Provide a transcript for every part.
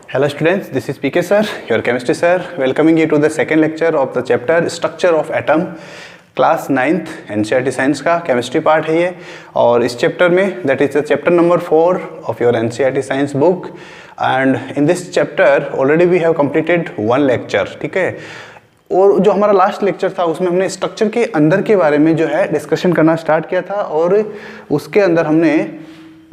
Hello students, this is PK sir, your chemistry sir, welcoming you to the second lecture of the chapter Structure of Atom, class 9th NCERT science का chemistry part है ये। और इस chapter में that is the chapter number 4 of your NCERT science book and in this chapter already we have completed 1 lecture, ठीक है। और जो हमारा लास्ट लेक्चर था उसमें हमने स्ट्रक्चर के अंदर के बारे में जो है डिस्कशन करना स्टार्ट किया था और उसके अंदर हमने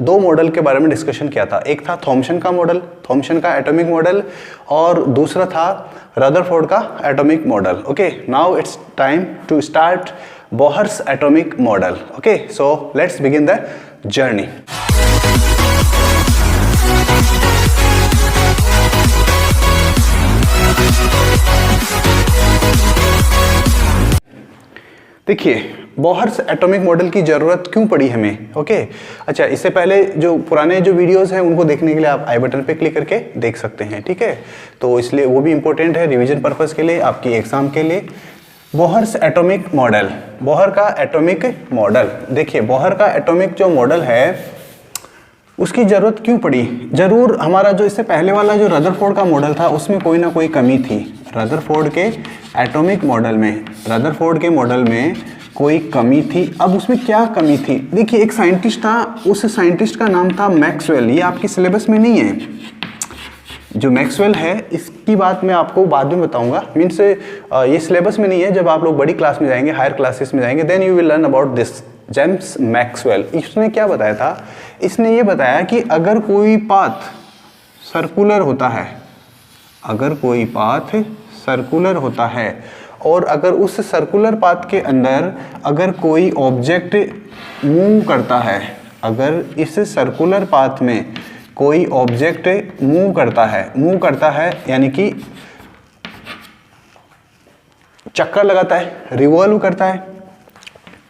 2 मॉडल के बारे में डिस्कशन किया था। एक था थॉम्सन का मॉडल, थॉम्सन का एटॉमिक मॉडल, और दूसरा था रदरफोर्ड का atomic model. Okay, now it's time to start Bohr's atomic model. Okay, so let's begin the journey. देखिए, बोहर्स एटॉमिक मॉडल की ज़रूरत क्यों पड़ी हमें। ओके, अच्छा, इससे पहले जो पुराने जो वीडियोस हैं उनको देखने के लिए आप आई बटन पे क्लिक करके देख सकते हैं, ठीक है। तो इसलिए वो भी इम्पोर्टेंट है रिवीजन पर्पस के लिए, आपकी एग्जाम के लिए। बोहर्स एटॉमिक मॉडल, बोहर का एटॉमिक मॉडल। देखिए, बोहर का एटॉमिक जो मॉडल है उसकी ज़रूरत क्यों पड़ी। ज़रूर हमारा जो इससे पहले वाला जो रदरफोर्ड का मॉडल था उसमें कोई ना कोई कमी थी। रदरफोर्ड के एटॉमिक मॉडल में, रदरफोर्ड के मॉडल में कोई कमी थी। अब उसमें क्या कमी थी, देखिए, एक साइंटिस्ट था, उस साइंटिस्ट का नाम था मैक्सवेल। ये आपकी सिलेबस में नहीं है। जो मैक्सवेल है इसकी बात मैं आपको बाद में बताऊंगा, मीन्स ये सिलेबस में नहीं है। जब आप लोग बड़ी क्लास में जाएंगे, हायर क्लासेस में जाएंगे, then you will learn about this James Maxwell. इसने क्या बताया था, इसने ये बताया कि अगर कोई पाथ सर्कुलर होता है, अगर कोई पाथ सर्कुलर होता है और अगर उस सर्कुलर पाथ के अंदर अगर कोई ऑब्जेक्ट मूव करता है, अगर इस सर्कुलर पाथ में कोई ऑब्जेक्ट मूव करता है यानी कि चक्कर लगाता है, रिवॉल्व करता है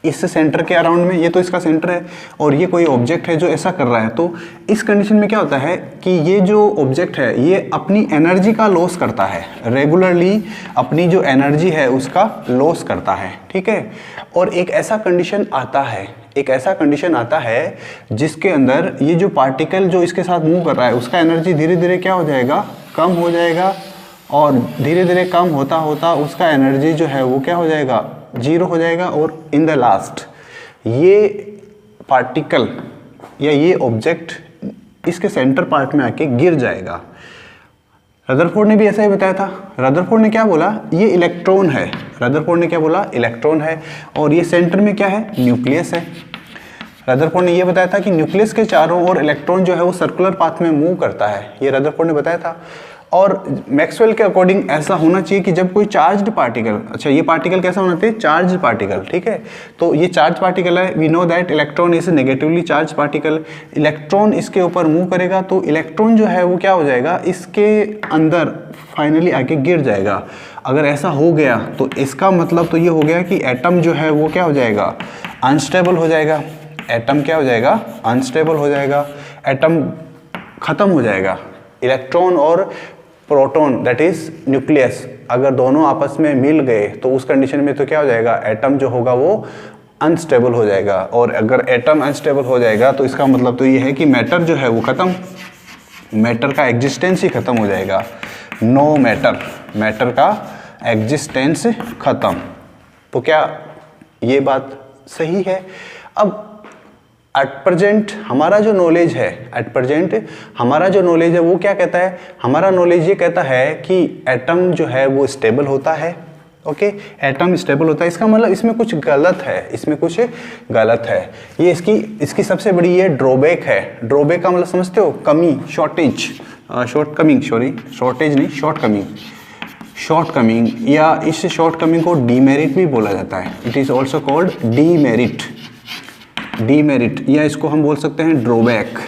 इस सेंटर के अराउंड में, ये तो इसका सेंटर है, और ये कोई ऑब्जेक्ट है जो ऐसा कर रहा है, तो इस कंडीशन में क्या होता है कि ये जो ऑब्जेक्ट है ये अपनी एनर्जी का लॉस करता है, रेगुलरली अपनी जो एनर्जी है उसका लॉस करता है, ठीक है। और एक ऐसा कंडीशन आता है जिसके अंदर ये जो पार्टिकल जो इसके साथ मूव कर रहा है उसका एनर्जी धीरे धीरे क्या हो जाएगा, कम हो जाएगा, और धीरे धीरे कम होता होता उसका एनर्जी जो है वो क्या हो जाएगा, 0 हो जाएगा। और इन द लास्ट ये पार्टिकल या ये ऑब्जेक्ट इसके सेंटर पार्ट में आके गिर जाएगा। रदरफोर्ड ने भी ऐसा ही बताया था। रदरफोर्ड ने क्या बोला, ये इलेक्ट्रॉन है। रदरफोर्ड ने क्या बोला, इलेक्ट्रॉन है, और ये सेंटर में क्या है, न्यूक्लियस है। रदरफोर्ड ने ये बताया था कि न्यूक्लियस के चारों ओर इलेक्ट्रॉन जो है वो सर्कुलर पाथ में मूव करता है, ये रदरफोर्ड ने बताया था। और मैक्सवेल के अकॉर्डिंग ऐसा होना चाहिए कि जब कोई चार्ज्ड पार्टिकल, अच्छा, ये पार्टिकल कैसा होना चाहिए, चार्ज्ड पार्टिकल, ठीक है। तो ये चार्ज पार्टिकल है, we know that electron is negatively charge particle. Electron इसके ऊपर मूव करेगा तो इलेक्ट्रॉन जो है वो क्या हो जाएगा, इसके अंदर फाइनली आके गिर जाएगा। अगर ऐसा हो गया तो इसका मतलब तो ये हो गया कि एटम जो है वो क्या हो जाएगा, अनस्टेबल हो जाएगा। एटम क्या हो जाएगा, अनस्टेबल हो जाएगा, एटम खत्म हो जाएगा। इलेक्ट्रॉन और प्रोटॉन दैट इज न्यूक्लियस अगर दोनों आपस में मिल गए तो उस कंडीशन में तो क्या हो जाएगा, एटम जो होगा वो अनस्टेबल हो जाएगा। और अगर एटम अनस्टेबल हो जाएगा तो इसका मतलब तो ये है कि मैटर जो है वो खत्म, मैटर का एग्जिस्टेंस ही खत्म हो जाएगा। नो मैटर, मैटर का एग्जिस्टेंस खत्म। तो क्या ये बात सही है। अब एट प्रेजेंट हमारा जो नॉलेज है, वो क्या कहता है, हमारा नॉलेज ये कहता है कि एटम जो है वो स्टेबल होता है। ओके, एटम स्टेबल होता है, इसका मतलब इसमें कुछ गलत है, ये इसकी सबसे बड़ी ये ड्रॉबैक है। ड्रॉबैक का मतलब समझते हो, कमी, शॉर्टकमिंग, या इस शॉर्टकमिंग को डीमेरिट भी बोला जाता है। It is also called demerit, या इसको हम बोल सकते हैं ड्रॉबैक,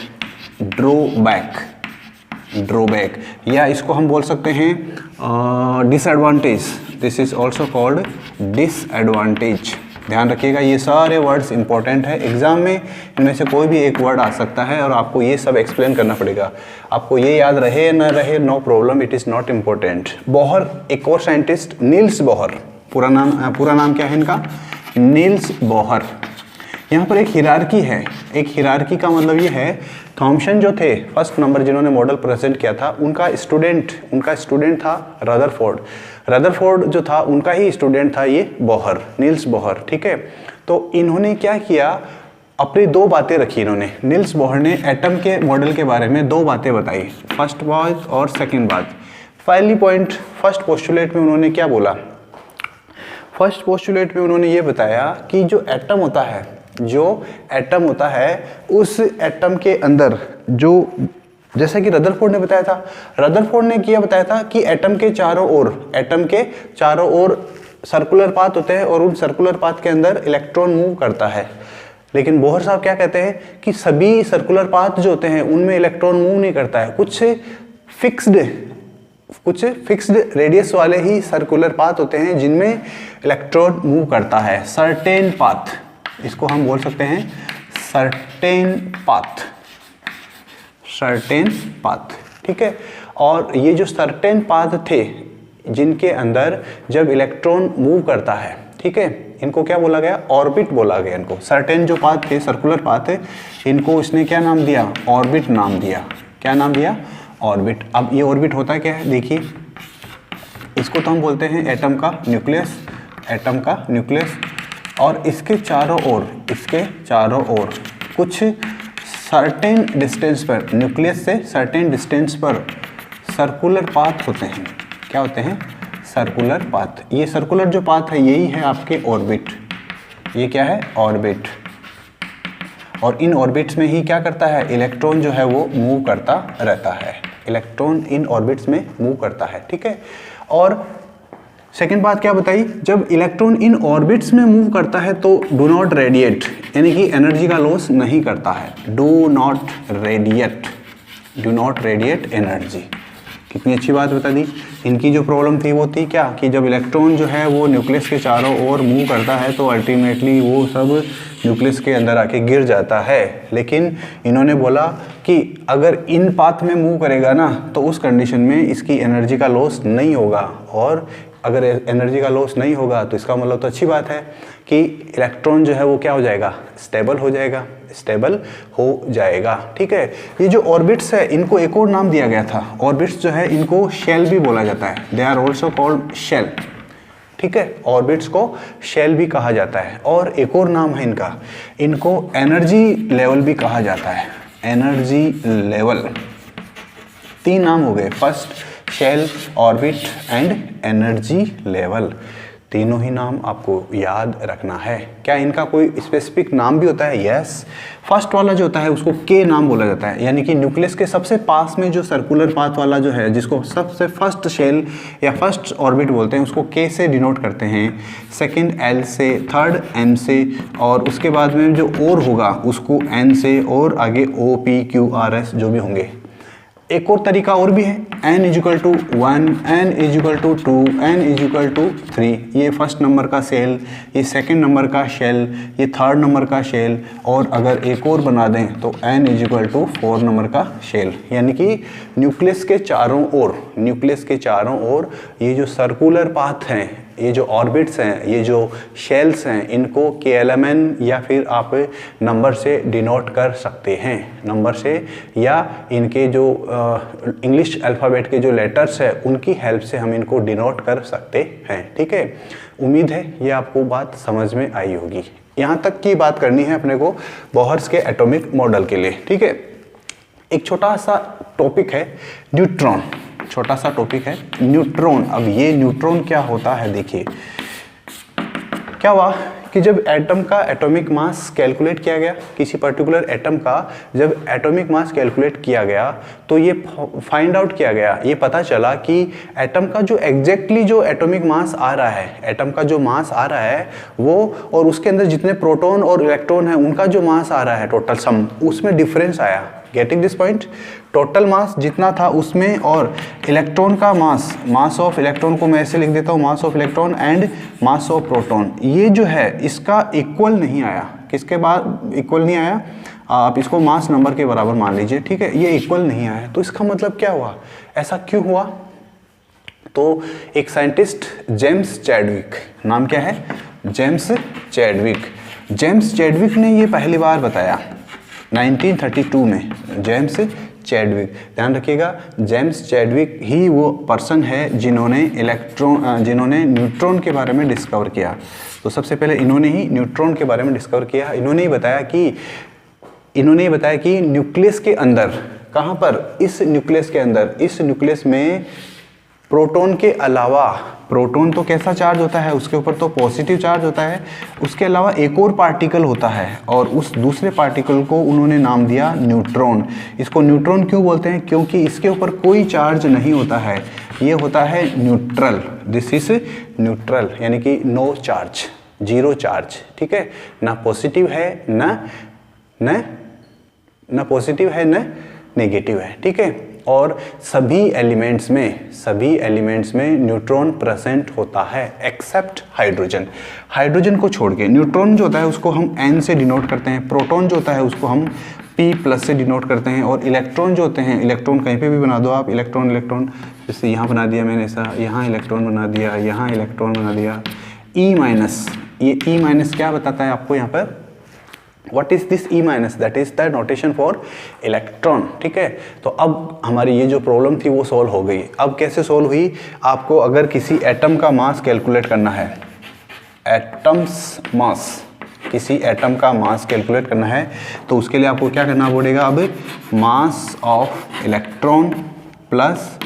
या इसको हम बोल सकते हैं disadvantage. This is also called disadvantage. ध्यान रखिएगा, ये सारे वर्ड्स इंपॉर्टेंट है, एग्जाम में इनमें से कोई भी एक वर्ड आ सकता है और आपको ये सब एक्सप्लेन करना पड़ेगा। आपको ये याद रहे न रहे, no problem, it is not important. Bohr, एक और साइंटिस्ट, नील्स बोहर, पूरा नाम क्या है इनका, नील्स बोहर। यहाँ पर एक हिरार्की है। एक हिरार्की का मतलब ये है, थॉम्सन जो थे फर्स्ट नंबर जिन्होंने मॉडल प्रेजेंट किया था, उनका स्टूडेंट था रदरफोर्ड। रदरफोर्ड जो था उनका ही स्टूडेंट था ये बोहर, नील्स बोहर, ठीक है। तो इन्होंने क्या किया, अपनी दो बातें रखी इन्होंने। नील्स बोहर ने एटम के मॉडल के बारे में दो बातें बताई, फर्स्ट बात और सेकंड बात। पहली पॉइंट, फर्स्ट पोस्टुलेट में उन्होंने क्या बोला, फर्स्ट पोस्टुलेट में उन्होंने ये बताया कि जो एटम होता है उस एटम के अंदर जो, जैसा कि रदरफोर्ड ने बताया था, रदरफोर्ड ने क्या बताया था कि एटम के चारों ओर सर्कुलर पाथ होते हैं और उन सर्कुलर पाथ के अंदर इलेक्ट्रॉन मूव करता है। लेकिन बोहर साहब क्या कहते हैं कि सभी सर्कुलर पाथ जो होते हैं उनमें इलेक्ट्रॉन मूव नहीं करता है, कुछ फिक्स्ड रेडियस वाले ही सर्कुलर पाथ होते हैं जिनमें इलेक्ट्रॉन मूव करता है। सर्टेन पाथ, इसको हम बोल सकते हैं सर्टेन पाथ, ठीक है। और ये जो सर्टेन पाथ थे जिनके अंदर जब इलेक्ट्रॉन मूव करता है, ठीक है, इनको क्या बोला गया, ऑर्बिट बोला गया इनको। सर्टेन जो पाथ थे, सर्कुलर पाथ है, इनको इसने क्या नाम दिया, ऑर्बिट नाम दिया। क्या नाम दिया, ऑर्बिट। अब ये ऑर्बिट होता क्या है, देखिए, इसको तो हम बोलते हैं एटम का न्यूक्लियस, और इसके चारों ओर कुछ सर्टेन डिस्टेंस पर, न्यूक्लियस से सर्टेन डिस्टेंस पर सर्कुलर पाथ होते हैं। क्या होते हैं, सर्कुलर पाथ। ये सर्कुलर जो पाथ है यही है आपके ऑर्बिट। ये क्या है, ऑर्बिट। और इन ऑर्बिट्स में ही क्या करता है, इलेक्ट्रॉन जो है वो मूव करता रहता है। इलेक्ट्रॉन इन ऑर्बिट्स में मूव करता है, ठीक है। और सेकेंड बात क्या बताई, जब इलेक्ट्रॉन इन ऑर्बिट्स में मूव करता है तो डू नॉट रेडिएट, यानी कि एनर्जी का लॉस नहीं करता है। Do not radiate energy. कितनी अच्छी बात बता दी। इनकी जो प्रॉब्लम थी वो थी क्या, कि जब इलेक्ट्रॉन जो है वो न्यूक्लियस के चारों ओर मूव करता है तो अल्टीमेटली वो सब न्यूक्लियस के अंदर आके गिर जाता है। लेकिन इन्होंने बोला कि अगर इन पाथ में मूव करेगा ना तो उस कंडीशन में इसकी एनर्जी का लॉस नहीं होगा, और अगर एनर्जी का लॉस नहीं होगा तो इसका मतलब तो अच्छी बात है कि इलेक्ट्रॉन जो है वो क्या हो जाएगा, स्टेबल हो जाएगा, ठीक है। ये जो ऑर्बिट्स है इनको एक और नाम दिया गया था। ऑर्बिट्स जो है इनको शेल भी बोला जाता है, they are also called shell, ठीक है। ऑर्बिट्स को शेल भी कहा जाता है। और एक और नाम है इनको एनर्जी लेवल भी कहा जाता है, एनर्जी लेवल। तीन नाम हो गए, first shell, orbit and energy level. तीनों ही नाम आपको याद रखना है। क्या इनका कोई स्पेसिफिक नाम भी होता है? यस। फर्स्ट वाला जो होता है उसको के नाम बोला जाता है, यानी कि न्यूक्लियस के सबसे पास में जो सर्कुलर पाथ वाला जो है, जिसको सबसे फर्स्ट शेल या फर्स्ट ऑर्बिट बोलते हैं, उसको के से डिनोट करते हैं, सेकंड एल से, थर्ड एम से, और उसके बाद में जो और होगा उसको एन से, और आगे O P Q R S जो भी होंगे। एक और तरीका और भी है, n is equal to 1, n is equal to 2, n is equal to 3। ये फर्स्ट नंबर का सेल, ये सेकंड नंबर का शेल, ये थर्ड नंबर का शेल, और अगर एक और बना दें तो n इजिकल टू 4 नंबर का शेल। यानी कि न्यूक्लियस के चारों ओर ये जो सर्कुलर पाथ हैं, ये जो ऑर्बिट्स हैं, ये जो शेल्स हैं, इनको KLMN या फिर आप नंबर से डिनोट कर सकते हैं, नंबर से, या इनके जो इंग्लिश अल्फ़ाबेट के जो लेटर्स हैं उनकी हेल्प से हम इनको डिनोट कर सकते हैं, ठीक है। उम्मीद है ये आपको बात समझ में आई होगी। यहाँ तक की बात करनी है अपने को बोहर्स के एटॉमिक मॉडल के लिए, ठीक है। एक छोटा सा टॉपिक है न्यूट्रॉन, छोटा सा टॉपिक है न्यूट्रॉन। अब ये न्यूट्रॉन क्या होता है, देखिए क्या हुआ कि जब एटम का एटॉमिक मास कैलकुलेट किया गया, किसी पर्टिकुलर एटम का जब एटॉमिक मास कैलकुलेट किया गया तो ये फाइंड आउट किया गया, ये पता चला कि एटम का जो एग्जैक्टली जो एटॉमिक मास आ रहा है, एटम का जो मास आ रहा है वो, और उसके अंदर जितने प्रोटॉन और इलेक्ट्रॉन है उनका जो मास आ रहा है टोटल सम, उसमें डिफरेंस आया। Getting this point, total mass जितना था उसमें और इलेक्ट्रॉन का मास ऑफ इलेक्ट्रॉन को मैं ऐसे लिख देता हूँ, mass of electron and mass of proton, ये जो है इसका इक्वल नहीं आया। किसके बाद इक्वल नहीं आया? आप इसको मास नंबर के बराबर मान लीजिए, ठीक है। ये इक्वल नहीं आया तो इसका मतलब क्या हुआ, ऐसा क्यों हुआ? तो एक साइंटिस्ट जेम्स चैडविक, नाम क्या है? जेम्स चैडविक, जेम्स चैडविक ने ये पहली बार बताया 1932 में, जेम्स चैडविक, ध्यान रखिएगा जेम्स चैडविक ही वो पर्सन है जिन्होंने न्यूट्रॉन के बारे में डिस्कवर किया। तो सबसे पहले इन्होंने ही न्यूट्रॉन के बारे में डिस्कवर किया। इन्होंने ही बताया कि न्यूक्लियस के अंदर, कहाँ पर, इस न्यूक्लियस के अंदर, इस न्यूक्लियस में प्रोटॉन के अलावा, प्रोटॉन तो कैसा चार्ज होता है, उसके ऊपर तो पॉजिटिव चार्ज होता है, उसके अलावा एक और पार्टिकल होता है और उस दूसरे पार्टिकल को उन्होंने नाम दिया न्यूट्रॉन। इसको न्यूट्रॉन क्यों बोलते हैं? क्योंकि इसके ऊपर कोई चार्ज नहीं होता है, ये होता है न्यूट्रल, दिस इज न्यूट्रल, यानी कि नो चार्ज, जीरो चार्ज, ठीक है, ना पॉजिटिव है ना पॉजिटिव है ना नेगेटिव है, ठीक है। और सभी एलिमेंट्स में न्यूट्रॉन प्रेजेंट होता है एक्सेप्ट हाइड्रोजन। हाइड्रोजन को छोड़ के न्यूट्रॉन जो होता है उसको हम N से डिनोट करते हैं, प्रोटॉन जो होता है उसको हम P+ से डिनोट करते हैं, और इलेक्ट्रॉन जो होते हैं, इलेक्ट्रॉन कहीं पे भी बना दो आप, इलेक्ट्रॉन जैसे यहाँ बना दिया मैंने ऐसा, यहाँ इलेक्ट्रॉन बना दिया, यहाँ इलेक्ट्रॉन बना दिया, E-, ये E- क्या बताता है आपको यहाँ पर? What is this E-? That is the notation for electron, ठीक है। तो अब हमारी ये जो प्रॉब्लम थी वो सॉल्व हो गई। अब कैसे सॉल्व हुई? आपको अगर किसी एटम का मास कैलकुलेट करना है, किसी एटम का मास कैलकुलेट करना है, तो उसके लिए आपको क्या करना पड़ेगा? अब mass of electron plus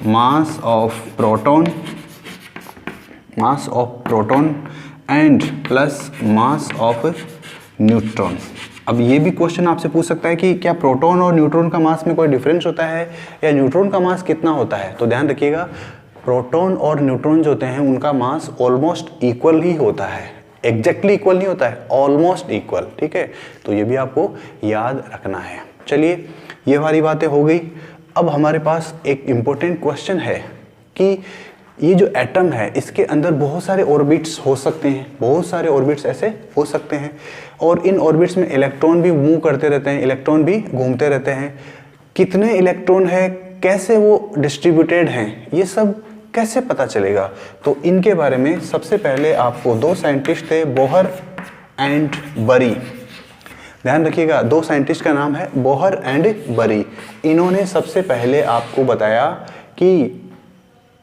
mass of proton and plus mass of neutron. अब ये भी क्वेश्चन आपसे पूछ सकता है कि क्या प्रोटॉन और न्यूट्रॉन का मास में कोई डिफरेंस होता है, या न्यूट्रॉन का मास कितना होता है? तो ध्यान रखिएगा, प्रोटॉन और न्यूट्रॉन जो होते हैं उनका मास ऑलमोस्ट इक्वल ही होता है, एग्जैक्टली इक्वल नहीं होता है, ऑलमोस्ट इक्वल, ठीक है। तो ये भी आपको याद रखना है। चलिए, ये वाली बातें हो गई। अब हमारे पास एक इम्पोर्टेंट क्वेश्चन है कि ये जो एटम है इसके अंदर बहुत सारे ऑर्बिट्स हो सकते हैं, बहुत सारे ऑर्बिट्स ऐसे हो सकते हैं, और इन ऑर्बिट्स में इलेक्ट्रॉन भी मूव करते रहते हैं, इलेक्ट्रॉन भी घूमते रहते हैं। कितने इलेक्ट्रॉन है, कैसे वो डिस्ट्रीब्यूटेड हैं, ये सब कैसे पता चलेगा? तो इनके बारे में सबसे पहले आपको दो साइंटिस्ट थे, बोहर एंड बरी। ध्यान रखिएगा, दो साइंटिस्ट का नाम है बोहर एंड बरी। इन्होंने सबसे पहले आपको बताया कि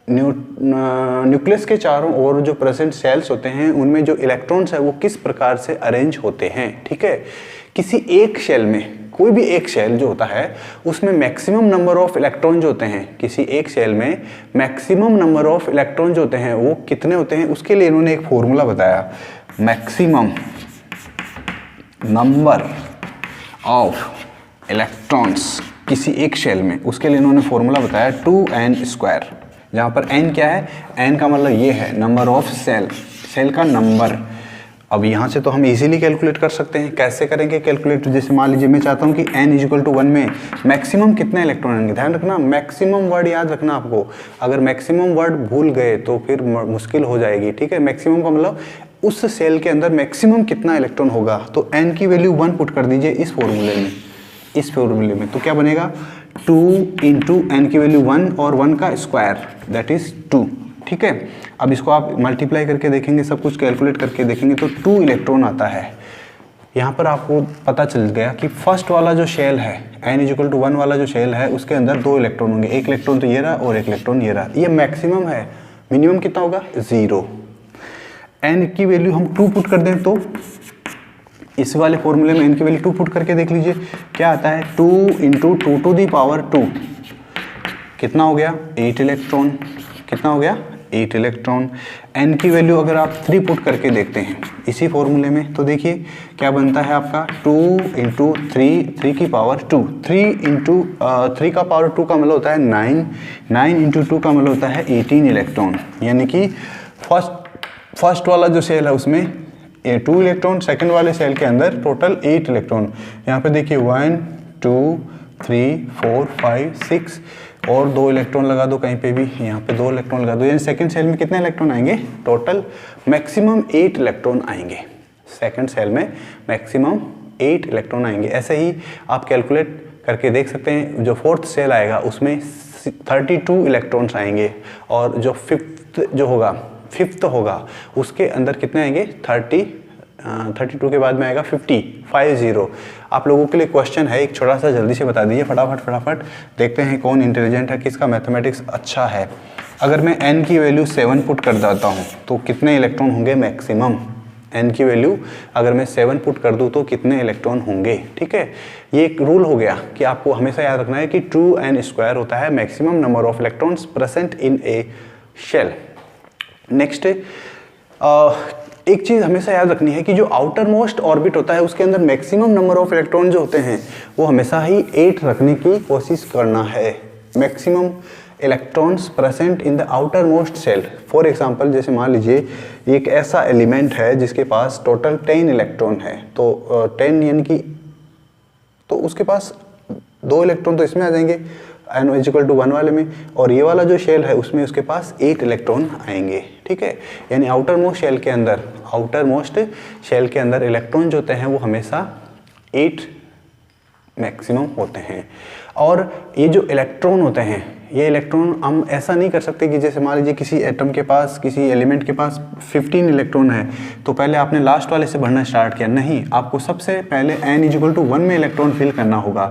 न्यूक्लियस के चारों ओर जो प्रेजेंट सेल्स होते हैं उनमें जो इलेक्ट्रॉन्स है वो किस प्रकार से अरेंज होते हैं, ठीक है। किसी एक शेल में, कोई भी एक शेल जो होता है उसमें मैक्सिमम नंबर ऑफ इलेक्ट्रॉन जो होते हैं, किसी एक शेल में मैक्सिमम नंबर ऑफ इलेक्ट्रॉन जो होते हैं वो कितने होते हैं, उसके लिए इन्होंने एक फॉर्मूला बताया, मैक्सिमम नंबर ऑफ इलेक्ट्रॉन्स किसी एक शेल में, उसके लिए इन्होंने फॉर्मूला बताया 2n², जहाँ पर n क्या है, n का मतलब ये है नंबर ऑफ सेल का नंबर। अब यहाँ से तो हम इजीली कैलकुलेट कर सकते हैं। कैसे करेंगे कैलकुलेट? जैसे मान लीजिए मैं चाहता हूँ कि n = 1 में मैक्सिमम कितने इलेक्ट्रॉन आएंगे। ध्यान रखना, मैक्सिमम वर्ड याद रखना आपको, अगर मैक्सिमम वर्ड भूल गए तो फिर मुश्किल हो जाएगी, ठीक है। मैक्सिमम का मतलब उस सेल के अंदर मैक्सिमम कितना इलेक्ट्रॉन होगा, तो n की वैल्यू 1 पुट कर दीजिए इस फॉर्मूले में, तो क्या बनेगा 2 × n की वैल्यू 1 और 1 का स्क्वायर दैट इज 2, ठीक है। अब इसको आप मल्टीप्लाई करके देखेंगे, सब कुछ कैलकुलेट करके देखेंगे तो 2 इलेक्ट्रॉन आता है। यहाँ पर आपको पता चल गया कि फर्स्ट वाला जो शेल है, n = 1 वाला जो शेल है उसके अंदर 2 इलेक्ट्रॉन होंगे, एक इलेक्ट्रॉन तो ये रहा और एक इलेक्ट्रॉन ये रहा, ये मैक्सिमम है। मिनिमम कितना होगा 0। n की वैल्यू हम 2 पुट कर दें तो इस वाले फॉर्मूले में n की वैल्यू 2 पुट करके देख लीजिए क्या आता है, 2 × 2⁻², कितना हो गया 8 इलेक्ट्रॉन, कितना हो गया 8 इलेक्ट्रॉन। n की वैल्यू अगर आप 3 पुट करके देखते हैं इसी फॉर्मूले में तो देखिए क्या बनता है आपका 2 × 3⁻², 3 का पावर 2 का मतलब होता है 9, 9 × 2 का मतलब होता है 18 इलेक्ट्रॉन, यानी कि फर्स्ट वाला जो सेल है उसमें 2 इलेक्ट्रॉन, सेकंड वाले सेल के अंदर टोटल 8 इलेक्ट्रॉन। यहाँ पे देखिए 1 2 3 4 5 6 और 2 इलेक्ट्रॉन लगा दो कहीं पे भी, यहाँ पे 2 इलेक्ट्रॉन लगा दो, यानी सेकंड सेल में कितने इलेक्ट्रॉन आएंगे, टोटल मैक्सिमम 8 इलेक्ट्रॉन आएंगे। सेकंड सेल में मैक्सिमम 8 इलेक्ट्रॉन आएंगे। ऐसे ही आप कैलकुलेट करके देख सकते हैं, जो फोर्थ सेल आएगा उसमें 32 इलेक्ट्रॉन्स आएंगे, और जो फिफ्थ होगा उसके अंदर कितने आएंगे 32 के बाद में आएगा 50। आप लोगों के लिए क्वेश्चन है एक छोटा सा, जल्दी से बता दीजिए फटाफट देखते हैं कौन इंटेलिजेंट है, किसका मैथमेटिक्स अच्छा है। अगर मैं n की वैल्यू 7 पुट कर देता हूँ तो कितने इलेक्ट्रॉन होंगे मैक्सिमम? n की वैल्यू अगर मैं 7 पुट कर दूँ तो कितने इलेक्ट्रॉन होंगे? ठीक है, ये एक रूल हो गया कि आपको हमेशा याद रखना है कि 2n² होता है maximum number of electrons present in a shell. Next एक चीज़ हमेशा याद रखनी है कि जो आउटर मोस्ट ऑर्बिट होता है उसके अंदर मैक्सिमम नंबर ऑफ इलेक्ट्रॉन जो होते हैं वो हमेशा ही 8 रखने की कोशिश करना है। Maximum electrons present in the outermost shell. For example जैसे मान लीजिए एक ऐसा एलिमेंट है जिसके पास टोटल 10 इलेक्ट्रॉन है, तो 10 यानी कि तो उसके पास 2 इलेक्ट्रॉन तो इसमें आ जाएंगे n=1 वाले में, और ये वाला जो शेल है उसमें उसके पास 8 इलेक्ट्रॉन आएंगे। ठीक है, यानी आउटर मोस्ट शेल के अंदर इलेक्ट्रॉन जो होते हैं वो हमेशा 8 मैक्सिमम होते हैं। और ये जो इलेक्ट्रॉन होते हैं, ये इलेक्ट्रॉन हम ऐसा नहीं कर सकते कि जैसे मान लीजिए किसी एटम के पास, किसी एलिमेंट के पास 15 इलेक्ट्रॉन है तो पहले आपने लास्ट वाले से भरना स्टार्ट किया। नहीं, आपको सबसे पहले n=1 में इलेक्ट्रॉन फिल करना होगा।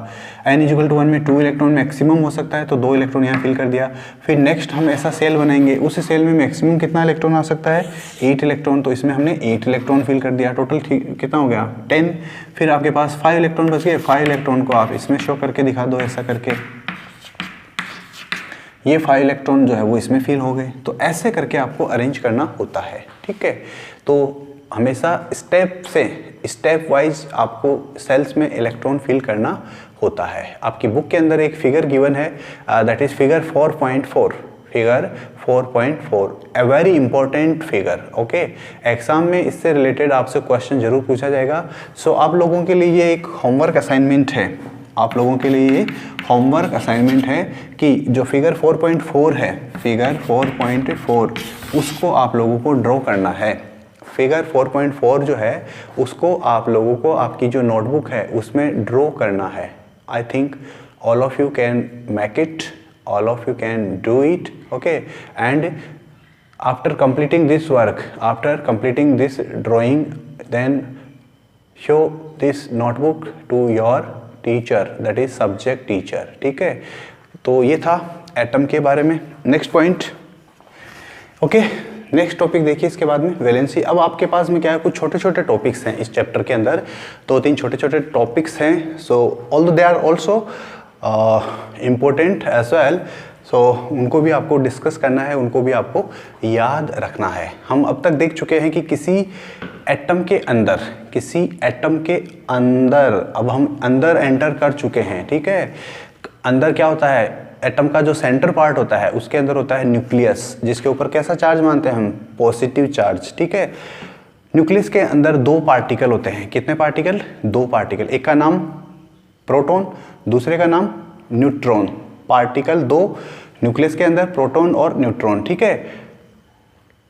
n=1 में 2 इलेक्ट्रॉन मैक्सिमम हो सकता है तो 2 इलेक्ट्रॉन यहाँ फिल कर दिया। फिर नेक्स्ट हम ऐसा सेल बनाएंगे, उस सेल में मैक्सिमम कितना इलेक्ट्रॉन आ सकता है? 8 इलेक्ट्रॉन, तो इसमें हमने 8 इलेक्ट्रॉन फिल कर दिया। टोटल कितना हो गया? 10। फिर आपके पास 5 इलेक्ट्रॉन बच गए। 5 इलेक्ट्रॉन को आप इसमें शो करके दिखा दो, ऐसा करके ये 5 इलेक्ट्रॉन जो है वो इसमें फिल हो गए। तो ऐसे करके आपको अरेंज करना होता है। ठीक है, तो हमेशा स्टेप वाइज आपको सेल्स में इलेक्ट्रॉन फिल करना होता है। आपकी बुक के अंदर एक फिगर गिवन है, that is figure 4.4। Figure 4.4 a very important figure. Okay, exam में इससे रिलेटेड आपसे क्वेश्चन जरूर पूछा जाएगा। सो आप लोगों के लिए ये एक होमवर्क असाइनमेंट है, आप लोगों के लिए ये होमवर्क असाइनमेंट है कि जो फिगर 4.4 है, फिगर 4.4 उसको आप लोगों को ड्रॉ करना है। फिगर 4.4 जो है उसको आप लोगों को आपकी जो नोटबुक है उसमें ड्रॉ करना है। I think all of you can make it, all of you can do it. Okay, and after completing this work, after completing this drawing, then show this notebook to your teacher, that is subject teacher. ठीक है, तो ये था atom के बारे में। Next point, okay, next topic देखिए इसके बाद में वैलेंसी। अब आपके पास में क्या है, कुछ छोटे छोटे टॉपिक्स हैं इस चैप्टर के अंदर, 2-3 छोटे छोटे टॉपिक्स हैं। So although they are also important as well, so उनको भी आपको डिस्कस करना है, उनको भी आपको याद रखना है। हम अब तक देख चुके हैं कि किसी एटम के अंदर अब हम अंदर एंटर कर चुके हैं। ठीक है, अंदर क्या होता है, एटम का जो सेंटर पार्ट होता है उसके अंदर होता है न्यूक्लियस, जिसके ऊपर कैसा चार्ज मानते हैं हम? Positive charge. ठीक है, न्यूक्लियस के अंदर 2 पार्टिकल होते हैं। कितने पार्टिकल? 2 पार्टिकल। एक का नाम प्रोटॉन, दूसरे का नाम न्यूट्रॉन। पार्टिकल 2 न्यूक्लियस के अंदर, प्रोटॉन और न्यूट्रॉन। ठीक है,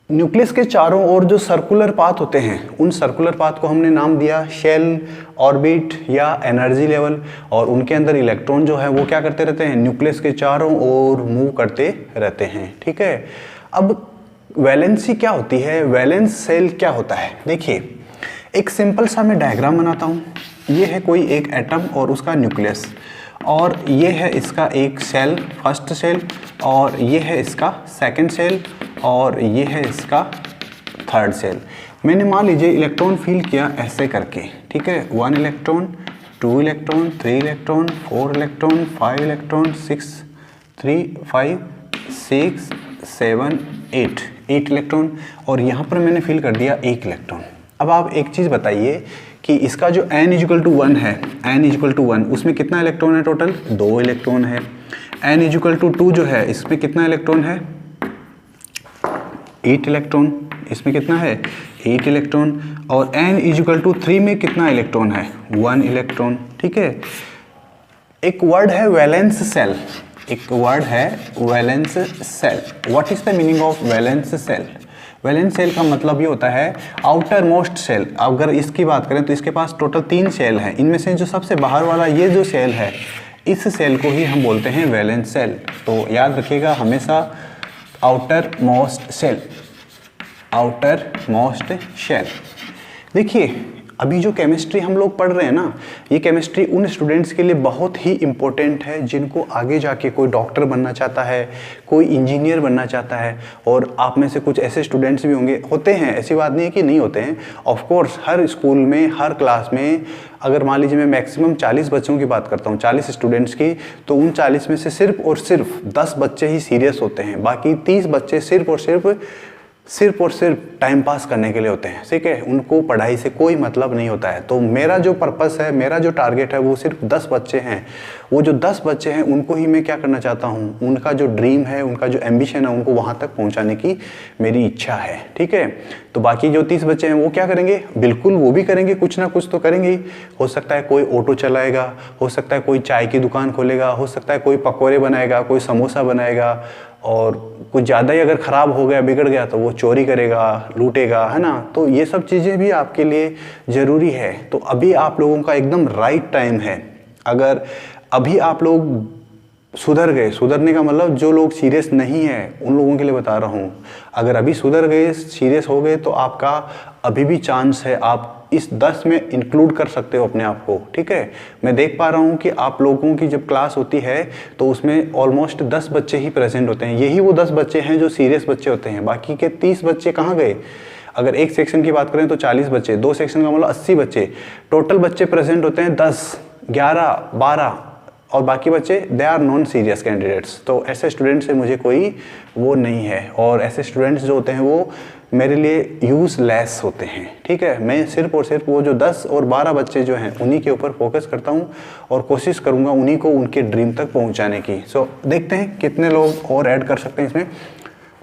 न्यूक्लियस के चारों ओर जो सर्कुलर पाथ होते हैं उन सर्कुलर पाथ को हमने नाम दिया शेल, ऑर्बिट या एनर्जी लेवल। और उनके अंदर इलेक्ट्रॉन जो है वो क्या करते रहते हैं? न्यूक्लियस के चारों ओर मूव करते रहते हैं। ठीक है, अब वैलेंसी क्या होती है, वैलेंस सेल क्या होता है? देखिए एक सिंपल सा मैं डायग्राम बनाता हूँ। ये है कोई एक एटम और उसका न्यूक्लियस, और ये है इसका एक सेल, फर्स्ट सेल, और ये है इसका सेकंड सेल, और ये है इसका थर्ड सेल। मैंने मान लीजिए इलेक्ट्रॉन फिल किया ऐसे करके। ठीक है, 1 electron, 2 electron, 3 electron, 4 electron, 5 electron, 5, 6, 7, 8 electron, और यहाँ पर मैंने फिल कर दिया 1 इलेक्ट्रॉन। अब आप एक चीज़ बताइए कि इसका जो n=1 है, n=1 उसमें कितना इलेक्ट्रॉन है? टोटल 2 इलेक्ट्रॉन है। n=2 जो है इसमें कितना इलेक्ट्रॉन है? 8 इलेक्ट्रॉन। इसमें कितना है? 8 इलेक्ट्रॉन। और n=3 में कितना इलेक्ट्रॉन है? 1 इलेक्ट्रॉन। ठीक है, एक वर्ड है वैलेंस सेल, एक वर्ड है valence shell. What is the meaning of valence shell? Valence shell का मतलब ये होता है आउटर मोस्ट सेल। अगर इसकी बात करें तो इसके पास टोटल 3 सेल हैं, इनमें से जो सबसे बाहर वाला ये जो सेल है, इस सेल को ही हम बोलते हैं वैलेंस सेल। तो याद रखिएगा हमेशा outermost cell, outermost cell. देखिए अभी जो केमिस्ट्री हम लोग पढ़ रहे हैं ना, ये केमिस्ट्री उन स्टूडेंट्स के लिए बहुत ही इम्पोर्टेंट है जिनको आगे जाके कोई डॉक्टर बनना चाहता है, कोई इंजीनियर बनना चाहता है। और आप में से कुछ ऐसे स्टूडेंट्स भी होंगे, होते हैं, ऐसी बात नहीं है कि नहीं होते हैं। ऑफ कोर्स हर स्कूल में, हर क्लास में, अगर मान लीजिए मैं मैक्सिमम 40 बच्चों की बात करता हूँ, 40 स्टूडेंट्स की, तो उन 40 में से सिर्फ और सिर्फ 10 बच्चे ही सीरियस होते हैं, बाकी 30 बच्चे सिर्फ और सिर्फ टाइम पास करने के लिए होते हैं। ठीक है, उनको पढ़ाई से कोई मतलब नहीं होता है। तो मेरा जो पर्पस है, मेरा जो टारगेट है, वो सिर्फ 10 बच्चे हैं। वो जो 10 बच्चे हैं उनको ही मैं क्या करना चाहता हूँ, उनका जो ड्रीम है, उनका जो एम्बिशन है, उनको वहाँ तक पहुँचाने की मेरी इच्छा है। ठीक है, तो बाकी जो 30 बच्चे हैं वो क्या करेंगे, बिल्कुल वो भी करेंगे, कुछ ना कुछ तो करेंगे ही। हो सकता है कोई ऑटो चलाएगा, हो सकता है कोई चाय की दुकान खोलेगा, हो सकता है कोई पकौड़े बनाएगा, कोई समोसा बनाएगा, और कुछ ज़्यादा ही अगर ख़राब हो गया, बिगड़ गया, तो वो चोरी करेगा, लूटेगा, है ना। तो ये सब चीज़ें भी आपके लिए ज़रूरी है। तो अभी आप लोगों का एकदम राइट टाइम है। अगर अभी आप लोग सुधर गए, सुधरने का मतलब जो लोग सीरियस नहीं है उन लोगों के लिए बता रहा हूँ, अगर अभी सुधर गए, सीरियस हो गए, तो आपका अभी भी चांस है, आप इस 10 में इंक्लूड कर सकते हो अपने आप को। ठीक है, मैं देख पा रहा हूँ कि आप लोगों की जब क्लास होती है तो उसमें ऑलमोस्ट 10 बच्चे ही प्रेजेंट होते हैं। यही वो 10 बच्चे हैं जो सीरियस बच्चे होते हैं, बाकी के 30 बच्चे कहाँ गए। अगर एक सेक्शन की बात करें तो 40 बच्चे, 2 सेक्शन का मतलब 80 बच्चे, टोटल बच्चे प्रेजेंट होते हैं 10, 11, 12, और बाकी बच्चे they are non serious candidates. तो ऐसे स्टूडेंट से मुझे कोई वो नहीं है, और ऐसे स्टूडेंट्स जो होते हैं वो मेरे लिए यूज़लेस होते हैं। ठीक है, मैं सिर्फ और सिर्फ वो जो 10 और 12 बच्चे जो हैं उन्हीं के ऊपर फोकस करता हूँ, और कोशिश करूँगा उन्हीं को उनके ड्रीम तक पहुँचाने की। सो देखते हैं कितने लोग और ऐड कर सकते हैं इसमें।